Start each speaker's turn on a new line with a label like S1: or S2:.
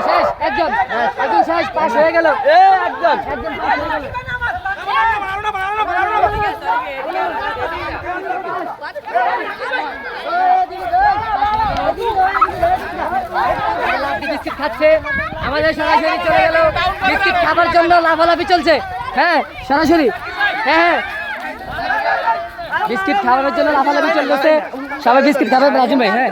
S1: শেষ একজন শেষ পাস হয়ে গেল একজন পাস হয়ে গেল বিস্কিট খাচ্ছে আমাদের সরাসরি চলে গেল বিস্কিট খাবার জন্য লাফালাফি চলছে হ্যাঁ সরাসরি হ্যাঁ বিস্কিট খাওয়ানোর জন্য লাফালাফি চলতেছে সবাই বিস্কিট খাবে রাজু ভাই হ্যাঁ